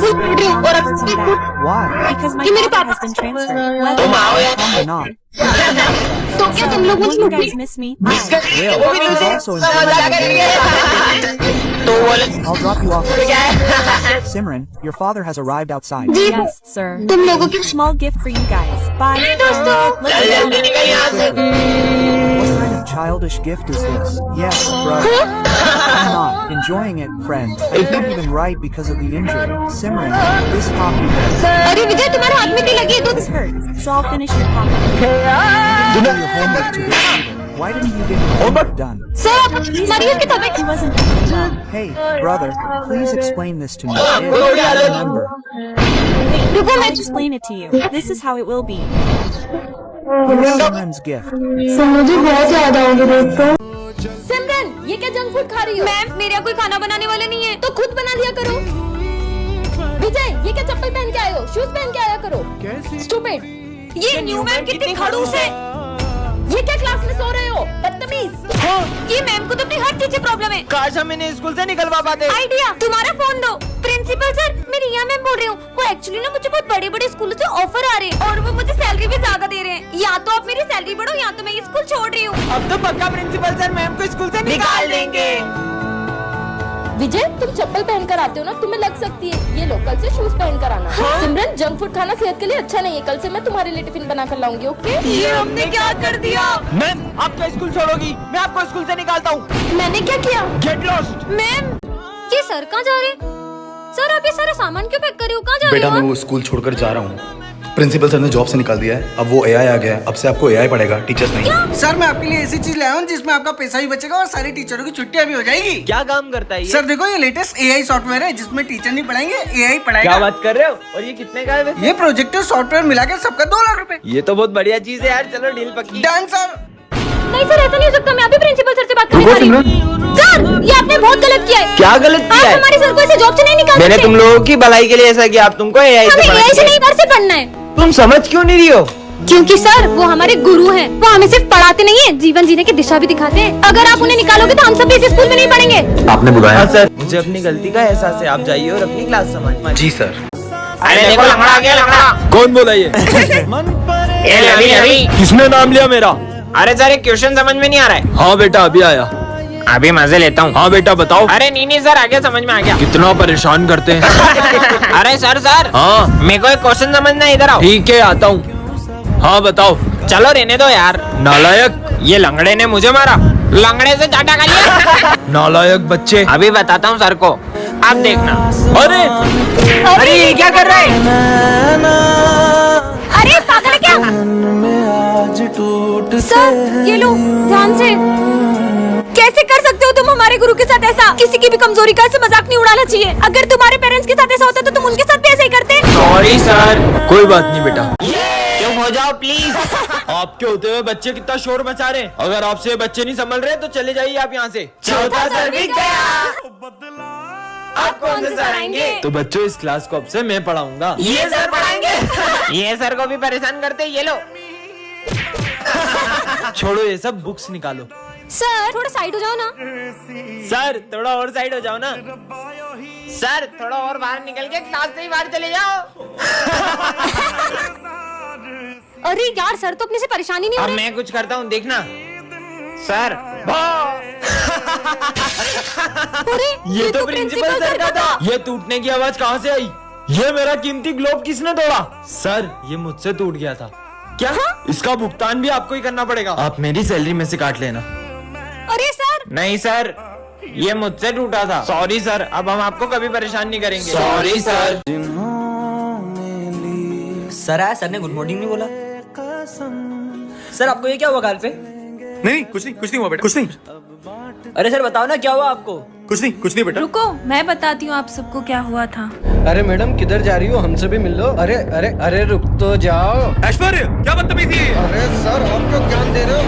School पढ़ रही हूँ और अब Why? Because my कि मेरे father पापा has been transferred. Calm not. तो क्या तुम लोग मुझे You guys miss me? Will is also in I'll drop you off. Simran, your father has arrived outside. Ji Yes, sir. तुम लोगों की Small gift for you guys. Bye. दोस्तों Let's go. What kind of childish gift is this? Yes, brother. I'm not enjoying it, friend. I can't even write because of the injury. Simran, this copy does. अरे विजय तुम्हारे हाथ में क्यों लगी है? This hurts, so I'll finish your copy. Do your homework to this evening. Why didn't you get your homework done? Sir आप मरियम की तबीयत He wasn't feeling well. Hey, brother, please explain this to me. I remember. रुको I'll मैं explain it to you. This is how it will be. Here's Simran's gift. मुझे बहुत ज्यादा होंगे दोस्तों। सिमरन, ये क्या जंक फूड खा रही हो? मैम मेरे यहाँ कोई खाना बनाने वाला नहीं है तो खुद बना लिया करो। विजय, ये क्या चप्पल पहन के आए हो? शूज पहन के आया करो। स्टूपिड। ये न्यू मैम कितनी खड़ूस है। ये क्या क्लास में सो रहे हो? बदतमीज। ये मैम को तो अपनी हर चीज से प्रॉब्लम है। काश हम इन्हें स्कूल से निकलवा पाते। आइडिया तुम्हारा फोन दो। प्रिंसिपल सर मैं रिया मैम बोल रही हूँ। वो एक्चुअली ना मुझे बहुत बड़े बड़े स्कूलों से ऑफर आ रहे हैं और वो मुझे सैलरी भी ज्यादा दे रहे हैं। या तो आप मेरी सैलरी बढ़ो या तो मैं ये स्कूल छोड़ रही हूँ। अब तो पक्का प्रिंसिपल सर मैम को स्कूल से निकाल देंगे। विजय, तुम चप्पल पहन कर आते हो ना, तुम्हें लग सकती है। ये लो, कल से शूज पहन कर आना। सिमरन, जंक फूड खाना सेहत के लिए अच्छा नहीं है। कल से मैं तुम्हारे लिए टिफिन बना कर लाऊंगी, ओके? ये हमने क्या कर दिया? मैम, आप क्या स्कूल छोड़ोगी? मैं आपको स्कूल से निकालता हूँ। मैंने क्या किया? Get lost. मैम ये सर कहाँ जा रहे? सर आप ये सारा सामान क्यों पैक कर रहे हो? कहाँ जा रहे बेटा हो? मैं वो स्कूल छोड़कर जा रहा हूँ। प्रिंसिपल सर ने जॉब से निकाल दिया है। अब वो एआई आ गया है। अब से आपको एआई पढ़ेगा, टीचर्स नहीं। सर मैं आपके लिए ऐसी चीज लाया हूँ जिसमें आपका पैसा भी बचेगा और सारी टीचरों की छुट्टियां भी हो जाएगी। क्या काम करता है ये? सर देखो ये लेटेस्ट एआई सॉफ्टवेयर है जिसमें टीचर नहीं पढ़ाएंगे, एआई पढ़ाएगा। क्या बात कर रहे हो? और ये कितने का है वैसे? ये प्रोजेक्टर सॉफ्टवेयर मिला के सबका 2 लाख रुपए। ये तो बहुत बढ़िया चीज है यार। चलो डील पक्की। Done sir. नहीं सर ऐसा नहीं हो सकता। मैं अभी प्रिंसिपल सर से बात करने वाली हूँ। सर ये आपने बहुत गलत किया है। क्या गलत आप किया है? हमारे सर को ऐसे जॉब से नहीं निकाल मैंने सकते। तुम लोगों की भलाई के लिए ऐसा किया। अब तुमको एआई से हमें पढ़ना एआई से है। नहीं घर से पढ़ना है। तुम समझ क्यों नहीं रही हो? क्योंकि सर वो हमारे गुरु हैं। वो हमें सिर्फ पढ़ाते नहीं है, जीवन जीने की दिशा भी दिखाते हैं। अगर आप उन्हें निकालोगे तो हम सब भी इस स्कूल में नहीं पढ़ेंगे। आपने बुलाया? हाँ सर, मुझे अपनी गलती का एहसास है। आप जाइए और अपनी क्लास संभालिए। जी सर। अरे देखो लंगड़ा आ गया, लंगड़ा। कौन बोला ये? अभी किसने नाम लिया मेरा? अरे सर एक क्वेश्चन समझ में नहीं आ रहा है। हाँ बेटा अभी आया। अभी मजे लेता हूँ। हाँ बेटा बताओ। अरे नहीं सर आगे समझ में आ गया। कितना परेशान करते हैं। अरे सर हाँ मेरे को एक क्वेश्चन समझना है, इधर आओ। ठीक है आता हूँ। हाँ बताओ। चलो रहने दो यार। नालायक। ये लंगड़े ने मुझे मारा। लंगड़े से चाटा खा लिया। नालायक बच्चे। अभी बताता हूँ सर को, आप देखना। अरे अरे ये क्या कर रहा है? अरे पागल है क्या? सर ये लो ध्यान से। कैसे कर सकते हो तुम हमारे गुरु के साथ ऐसा? किसी की भी कमजोरी का ऐसे मजाक नहीं उड़ाना चाहिए। अगर तुम्हारे पेरेंट्स के साथ ऐसा होता तो तुम उनके साथ भी ऐसा ही करते। Sorry sir. कोई बात नहीं बेटा। चुप हो जाओ प्लीज। आपके होते हुए बच्चे कितना शोर मचा रहे हैं। अगर आपसे बच्चे नहीं संभल रहे तो चले जाइए आप यहाँ से। चौथा सर भी गया। आप कौन से सर आएंगे? तो बच्चों इस क्लास को अब से मैं पढ़ाऊंगा। ये सर पढ़ाएंगे। ये सर को भी परेशान करते। ये लो। छोड़ो ये सब, बुक्स निकालो। सर थोड़ा साइड हो जाओ ना। सर थोड़ा और साइड हो जाओ ना। सर थोड़ा और बाहर निकल के क्लास से ही बाहर चले जाओ। अरे यार सर तो अपने से परेशानी नहीं हो अब रही। मैं कुछ करता हूँ देखना। सर अरे ये तो प्रिंसिपल सर का था। ये टूटने की आवाज कहाँ से आई? ये मेरा कीमती ग्लोब किसने तोड़ा? सर ये मुझसे टूट गया था। क्या? इसका भुगतान भी आपको ही करना पड़ेगा। आप मेरी सैलरी में से काट लेना। अरे सर नहीं सर, ये मुझसे टूटा था। सॉरी सर, अब हम आपको कभी परेशान नहीं करेंगे। Sorry sir. सर आया, सर ने गुड मॉर्निंग नहीं बोला। सर आपको ये क्या हुआ गाल पे? नहीं कुछ नहीं हुआ बेटा, कुछ नहीं। अरे सर बताओ ना क्या हुआ आपको? कुछ नहीं बेटा। रुको मैं बताती हूँ आप सबको क्या हुआ था। अरे मैडम किधर जा रही हो? हमसे भी मिल लो। अरे अरे अरे रुक तो जाओ। ऐश्वर्य क्या बदतमीजी है? अरे सर आप क्यों ज्ञान दे रहे हो?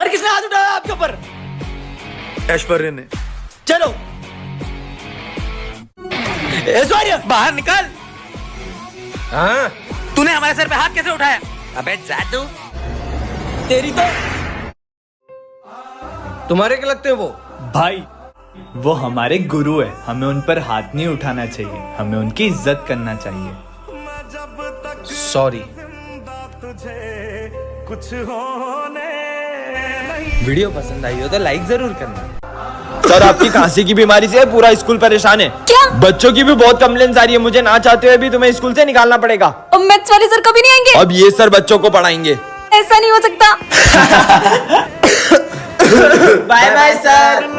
अरे किसने हाथ उठाया आपके ऊपर? ऐश्वर्य ने। चलो ऐश्वर्य बाहर निकल। हाँ तूने हमारे सर पे हाथ कैसे उठाया? अबे जा तू। तेरी तो तुम्हारे क्या लगते हैं वो? भाई वो हमारे गुरु है, हमें उन पर हाथ नहीं उठाना चाहिए, हमें उनकी इज्जत करना चाहिए। सॉरी। वीडियो पसंद आई हो तो लाइक जरूर करना। सर आपकी खांसी की बीमारी से पूरा स्कूल परेशान है। क्या? बच्चों की भी बहुत कंप्लेंट्स आ रही है, मुझे ना चाहते हुए भी तुम्हें स्कूल से निकालना पड़ेगा। अब मैथ्स वाले सर कभी नहीं आएंगे। अब ये सर बच्चों को पढ़ाएंगे। ऐसा नहीं हो सकता। Bye bye sir.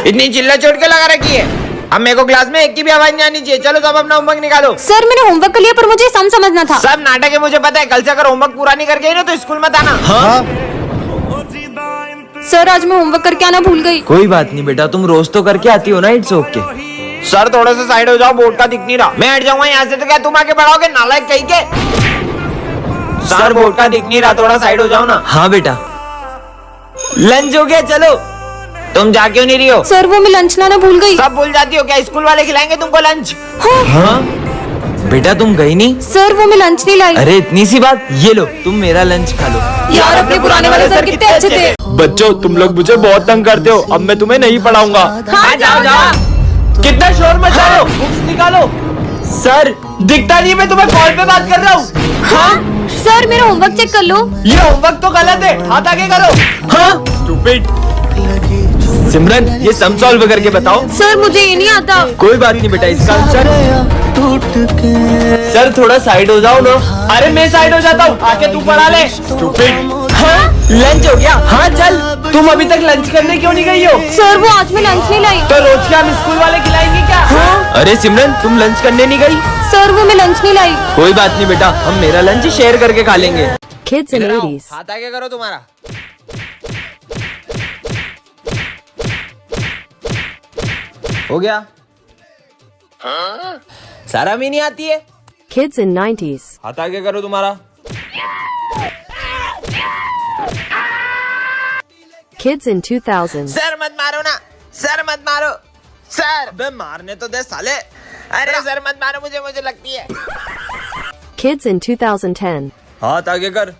इतनी चिल्ला चोट के लगा रखी है, अब मेरे को क्लास में एक की भी आवाज नहीं आनी चाहिए। चलो सब अपना होमवर्क निकालो। सर मैंने होमवर्क कर लिया पर मुझे सम समझना था। सब नाटक है मुझे पता है, कल से अगर होमवर्क पूरा नहीं करके आई ना तो स्कूल मत आना। हाँ? सर आज मैं होमवर्क करके आना भूल गई। कोई बात नहीं बेटा, तुम रोज तो करके आती हो ना, इट्स ओके। सर थोड़े से साइड हो जाओ, बोर्ड का दिख नहीं रहा। मैं हट जाऊंगा यहाँ से तो क्या तुम आके पढ़ाओगे, नालायक कहीं के। सर बोर्ड का दिख नहीं रहा, थोड़ा साइड हो जाओ ना। हाँ बेटा। लंच हो गया, चलो। तुम जा क्यों नहीं रही हो? सर वो मैं लंच लाना भूल गई। सब भूल जाती हो क्या? स्कूल वाले खिलाएंगे तुमको लंच। हाँ बेटा तुम गई नहीं? सर वो मैं लंच नहीं लाई। अरे इतनी सी बात, ये लो तुम मेरा लंच खा लो। यार अपने पुराने वाले सर कितने अच्छे थे। बच्चों तुम लोग मुझे बहुत तंग करते हो, अब मैं तुम्हें नहीं पढ़ाऊंगा। हाँ जाओ जाओ। कितना शोर मचा रहे हो, बुक्स निकालो। सर दिखता नहीं, मैं तुम्हें कॉल पे बात कर रहा हूँ। हाँ सर मेरा होमवर्क चेक कर लो। ये होमवर्क तो गलत है, हाथ आगे करो। हाँ स्टूपिड। सिमरन ये सम सॉल्व करके बताओ। सर मुझे ये नहीं आता। कोई बात नहीं बेटा, इसका आंसर सर थोड़ा साइड हो जाओ ना। अरे मैं साइड हो जाता हूँ, आके तू पढ़ा ले। स्टूपिड। हाँ लंच हो गया। हाँ चल, तुम अभी तक लंच करने क्यों नहीं गई हो? सर वो आज मैं लंच नहीं लाई। तो रोज के हम स्कूल वाले खिलाएंगे क्या? हाँ? अरे सिमरन तुम लंच करने नहीं गई? सर वो मैं लंच नहीं लाई। कोई बात नहीं बेटा, हम मेरा लंच शेयर करके खा लेंगे। Kids in 80s. हाथ आगे करो तुम्हारा। हो गया? सारा भी नहीं आती है। Kids in 90s. हाथ आगे करो तुम्हारा। Kids in 2000s. सर मत मारो ना, सर मत मारो। सर बे मारने तो दे साले। अरे सर मत मारो मुझे लगती है। Kids in 2010. हाथ आगे कर।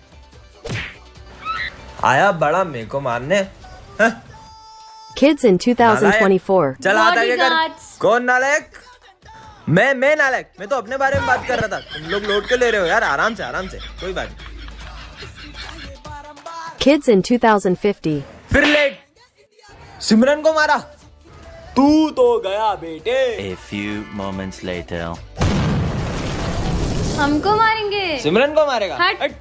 आया बड़ा मेरे को मारने। हाँ? Kids in 2024. चल हाथ आगे कर। Bodyguards. कौन नालायक? मैं नालायक? मैं तो अपने बारे में बात कर रहा था, तुम लोग लोड क्यों ले रहे हो यार? आराम से कोई बात नहीं। Kids in 2050. फिर लेट। सिमरन को मारा। तू तो गया बेटे। A few moments later. हमको मारेंगे। सिमरन को मारेगा? हट।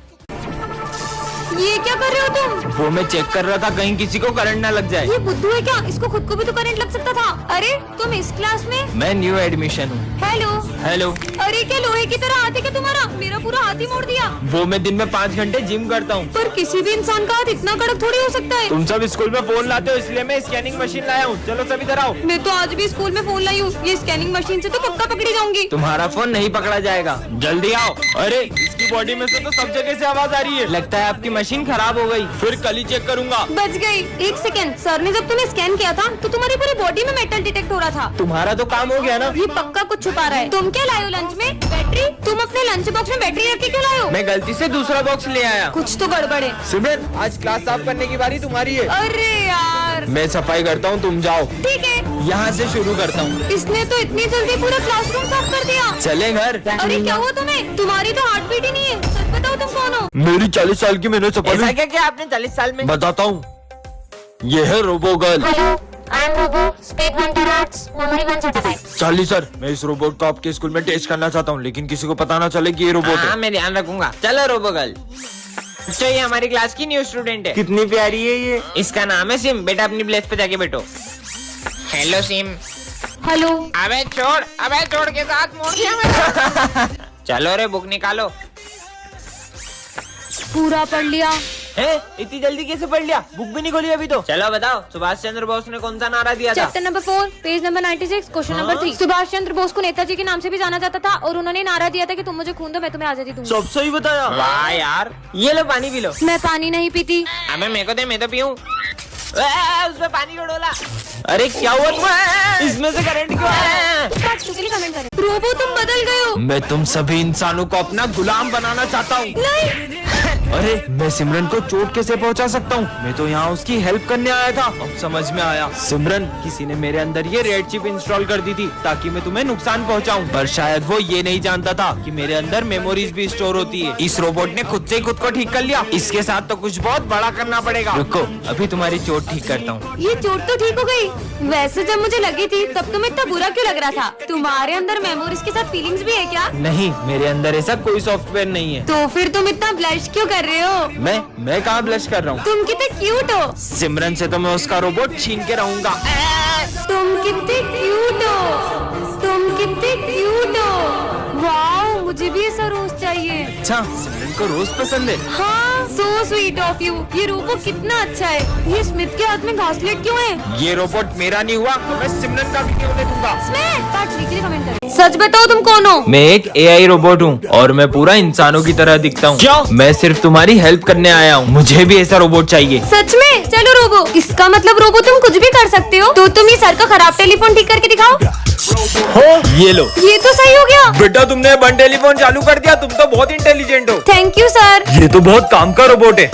ये क्या कर रहे हो तुम? वो मैं चेक कर रहा था कहीं किसी को करंट ना लग जाए। ये बुद्धू है क्या? इसको खुद को भी तो करंट लग सकता था। अरे तुम इस क्लास में? मैं न्यू एडमिशन हूँ। हेलो। अरे क्या लोहे की तरह हाथ है क्या तुम्हारा? मेरा पूरा हाथ ही मोड़ दिया। वो मैं दिन में 5 घंटे जिम करता हूँ। पर किसी भी इंसान का हाथ इतना कड़क थोड़ी हो सकता है। तुम सब स्कूल में फोन लाते हो इसलिए मैं स्कैनिंग मशीन लाया हूँ। चलो सब इधर आओ। मैं तो आज भी स्कूल में फोन लाई हूँ। ये स्कैनिंग मशीन से तो पक्का पकड़ी जाऊंगी। तुम्हारा फोन नहीं पकड़ा जाएगा, जल्दी आओ। अरे इसकी बॉडी में से तो सब जगह से आवाज आ रही है, लगता है आपकी मशीन खराब हो गई। फिर कल ही चेक करूंगा। बच गई। 1 सेकंड, सर ने जब तुम्हें स्कैन किया था तो तुम्हारी पूरी बॉडी में मेटल डिटेक्ट हो रहा था। तुम्हारा तो काम हो गया ना। ये पक्का कुछ छुपा रहा है। तुम क्या लाए हो लंच में? बैटरी? तुम अपने लंच बॉक्स में बैटरी रख के क्यों लाए हो? मैं गलती से दूसरा बॉक्स ले आया। कुछ तो गड़बड़ है। सिमरन आज क्लास साफ करने की बारी तुम्हारी है। अरे यार। मैं सफाई करता हूँ, तुम जाओ। ठीक है। यहाँ से शुरू करता हूँ। इसने तो इतनी जल्दी पूरा क्लासरूम साफ कर दिया। चले घर। अरे क्या हुआ तुम्हें? तुम्हारी तो हार्ट बीट ही नहीं है। सच बताओ तुम कौन हो? मेरी 40 साल की मैंने सफाई। ऐसा क्या किया आपने 40 साल में? बताता हूँ, ये है रोबो गर्ल। चार्ली सर, मैं इस रोबोट को आपके स्कूल में टेस्ट करना चाहता हूँ, लेकिन किसी को पता ना चले कि ये रोबोट हाँ है। मैं ध्यान रखूंगा। चलो रोबो गर्ल। तो ये हमारी क्लास की न्यू स्टूडेंट है। कितनी प्यारी है ये। इसका नाम है सिम। बेटा अपनी प्लेस पे जाके बैठो। Hello SIM. हेलो। अबे छोड़ के साथ मोड़ दिया मैंने। चलो रे बुक निकालो। पूरा पढ़ लिया। इतनी जल्दी कैसे पढ़ लिया? बुक भी नहीं खोली अभी तो। चलो बताओ, सुभाष चंद्र बोस ने कौन सा नारा दिया था? Chapter number 4, page number 96, question number 3। Subhash Chandra Bose को नेताजी के नाम से भी जाना जाता था और उन्होंने नारा दिया था कि तुम मुझे खून दो, मैं तुम्हें आजादी दूंगा। सब सही बताया। वाह यार। ये लो पानी पी लो। मैं पानी नहीं पीती। अबे मेरे को दे, मैं तो पीऊं। उसमें पानी क्यों डोला? अरे क्या हुआ तुम्हें? इसमें से करंट क्यों आया? कमेंट करें। रोबो तुम बदल गए हो। मैं तुम सभी इंसानों को अपना गुलाम बनाना चाहता हूँ। नहीं। अरे मैं सिमरन को चोट कैसे पहुंचा सकता हूँ? मैं तो यहाँ उसकी हेल्प करने आया था। अब समझ में आया, सिमरन किसी ने मेरे अंदर ये रेड चिप इंस्टॉल कर दी थी ताकि मैं तुम्हें नुकसान पहुंचाऊं। पर शायद वो ये नहीं जानता था कि मेरे अंदर मेमोरीज भी स्टोर होती है। इस रोबोट ने खुद से ही खुद को ठीक कर लिया। इसके साथ तो कुछ बहुत बड़ा करना पड़ेगा। रुको, अभी तुम्हारी चोट ठीक करता हूँ। ये चोट तो ठीक हो गई। वैसे जब मुझे लगी थी तब तुम्हें इतना बुरा क्यों लग रहा था? तुम्हारे अंदर मेमोरीज के साथ फीलिंग्स भी है क्या? नहीं, मेरे अंदर ऐसा कोई सॉफ्टवेयर नहीं है। तो फिर तुम इतना ब्लश क्यों कर रहे हो? मैं कहाँ ब्लश कर रहा हूँ? तुम कितने क्यूट हो। सिमरन से तो मैं उसका रोबोट छीन के रहूंगा। तुम कितने क्यूट हो। तुम कितने क्यूट हो। वाओ, मुझे भी ऐसा रोज चाहिए। अच्छा, सिमरन को रोज पसंद है। हाँ, सो स्वीट ऑफ यू। ये रोबोट कितना अच्छा है। ये स्मिथ के हाथ में घासलेट क्यों है? ये रोबोट मेरा नहीं हुआ तो मैं सिमरन का भी नहीं होने दूंगा। स्मिथ, पार्ट 3 के लिए कमेंट करो। सच बताओ, तुम कौन हो? मैं एक AI रोबोट हूँ और मैं पूरा इंसानों की तरह दिखता हूँ। क्या? मैं सिर्फ तुम्हारी हेल्प करने आया हूँ। मुझे भी ऐसा रोबोट चाहिए। सच में? चलो रोबो। इसका मतलब रोबो तुम कुछ भी कर सकते हो। तो तुम ये सर का खराब टेलीफोन ठीक करके दिखाओ। हो, ये लो। ये तो सही हो गया। बेटा, तुमने वन टेलीफोन चालू कर दिया। तुम तो बहुत इंटेलिजेंट हो। Thank you sir. ये तो बहुत काम का रोबोट है।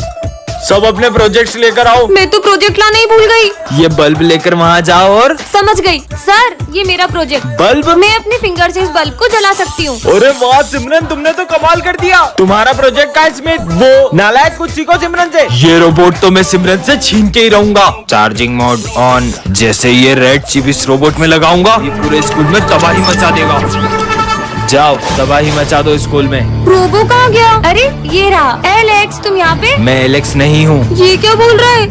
सब अपने प्रोजेक्ट्स लेकर आओ। मैं तो प्रोजेक्ट लाना ही भूल गई। ये बल्ब लेकर वहाँ जाओ और समझ गई सर, ये मेरा प्रोजेक्ट। बल्ब? मैं अपने फिंगर से इस बल्ब को जला सकती हूँ। अरे वाह सिमरन, तुमने तो कमाल कर दिया। तुम्हारा प्रोजेक्ट का स्मिथ, वो नालायक, कुछ सीखो सिमरन से। ये रोबोट तो मैं सिमरन से छीन के ही रहूंगा। Charging mode on. जैसे ये रेड चिप इस रोबोट में लगाऊंगा, ये पूरे स्कूल में तबाही मचा देगा। जाओ, तबाही मचा दो स्कूल में। रोबो कहाँ गया? अरे ये रहा। एलेक्स, तुम यहाँ पे? मैं एलेक्स नहीं हूँ। ये क्या बोल रहा है?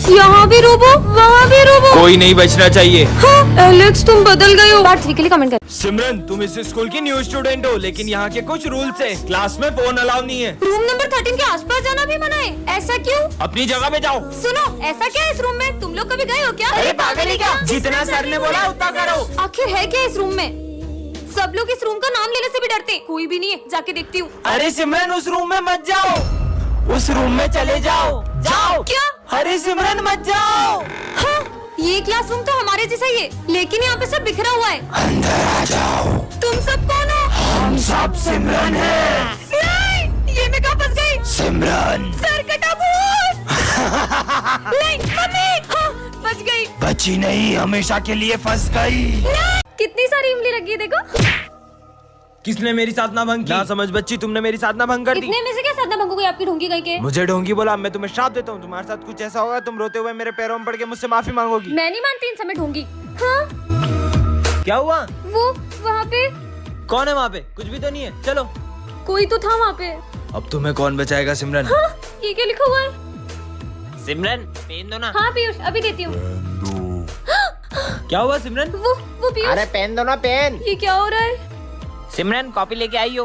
यहाँ भी रोबो, वहाँ भी रोबो। कोई नहीं बचना चाहिए। हाँ, एलेक्स तुम बदल गए हो। पार्ट 3 के लिए कमेंट कर। सिमरन, तुम इस स्कूल की न्यू स्टूडेंट हो, लेकिन यहाँ के कुछ रूल्स है। क्लास में फोन अलाउ नहीं है। रूम नंबर 13 के आसपास जाना भी मना है। ऐसा क्यों? अपनी जगह पे जाओ। सुनो, ऐसा क्या है इस रूम में? तुम लोग कभी गए हो क्या? अरे पागल है क्या? जितना सर ने बोला उतना करो। आखिर है क्या इस रूम में? सब लोग इस रूम का नाम लेने से भी डरते। कोई भी नहीं है, जाके देखती हूँ। अरे सिमरन, उस रूम में मत जाओ। उस रूम में चले जाओ। जाओ। क्या? अरे सिमरन, मत जाओ। हाँ, ये क्लासरूम तो हमारे जैसा ही है, लेकिन यहाँ पे सब बिखरा हुआ है। अंदर आ जाओ। तुम सब कौन हो? हम सब सिमरन हैं। नहीं, ये मैं कहाँ फंस गई? सिमरन। सर कटा भूत। नहीं, मम्मी। हाँ, बच गई। बची नहीं, हमेशा के लिए फंस गई। कितनी सारी इमली लगी है देखो। किसने मेरी साधना भंग की? ना समझ बच्ची, तुमने मेरी साधना भंग कर दी। इतने में से क्या साधना भंग हो गई आपकी ढोंगी गई के? मुझे ढोंगी बोला, मैं तुम्हें श्राप देता हूँ। तुम्हारे साथ कुछ ऐसा होगा, तुम रोते हुए मेरे पैरों में पड़ के मुझसे माफी मांगोगी। मैं नहीं मानती इन समय ढोंगी। हाँ, क्या हुआ? वो वहाँ पे कौन है वहाँ पे? कुछ भी तो नहीं है। चलो। कोई तो था वहाँ पे। अब तुम्हें कौन बचाएगा सिमरन? हाँ, ये क्या लिखा हुआ है? सिमरन, पेन दो ना। हाँ पीयूष, अभी देती हूँ। क्या हुआ सिमरन? वो पीयूष। अरे पेन दो ना, पेन। ये क्या हो रहा है? सिमरन, कॉपी लेके आई हो।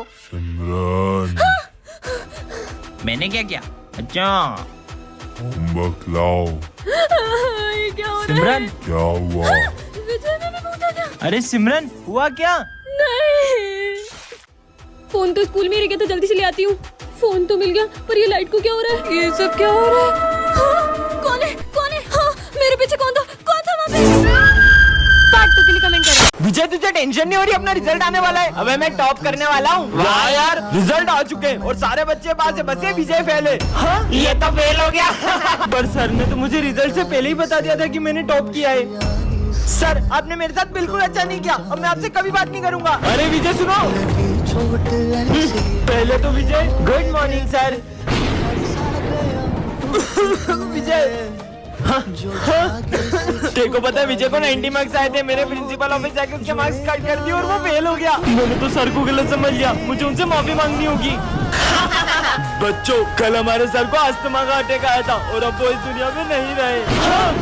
मैंने क्या किया? अच्छा, होमवर्क लाओ। ये क्या हो रहा है? सिमरन, क्या हुआ? विजय मैंने पूछा क्या? अरे सिमरन, हुआ क्या? नहीं, फोन तो स्कूल में ही रह गया था, जल्दी से ले आती हूँ। फोन तो मिल गया, पर ये लाइट को क्या हो रहा है? ये सब क्या हो रहा है? हाँ, कौन है? कौन है? हाँ, मेरे पीछे कौन था? कौन था वहाँ पे? पार्ट 2 के लिए कमेंट करो। विजय, तुझे टेंशन नहीं हो रही? अपना रिजल्ट आने वाला है। अबे मैं टॉप करने वाला हूँ। वाह यार, रिजल्ट आ चुके हैं और सारे बच्चे पास है, बस ये विजय फेल है। हाँ? ये तो फेल हो गया। पर सर ने तो मुझे रिजल्ट से पहले ही बता दिया था कि मैंने टॉप किया है। सर, आपने मेरे साथ बिल्कुल अच्छा नहीं किया। अब मैं आपसे कभी बात नहीं करूंगा। अरे विजय सुनो। पहले तो विजय, गुड मॉर्निंग सर। विजय, तेरे को पता है विजय को 90 मार्क्स आए थे। मेरे प्रिंसिपल ऑफिस जाके उसके मार्क्स कट कर दिए और वो फेल हो गया। मैंने तो सर को गलत समझ लिया, मुझे उनसे माफी मांगनी होगी। बच्चों, कल हमारे सर को अस्थमा का अटैक आया था और अब वो इस दुनिया में नहीं रहे।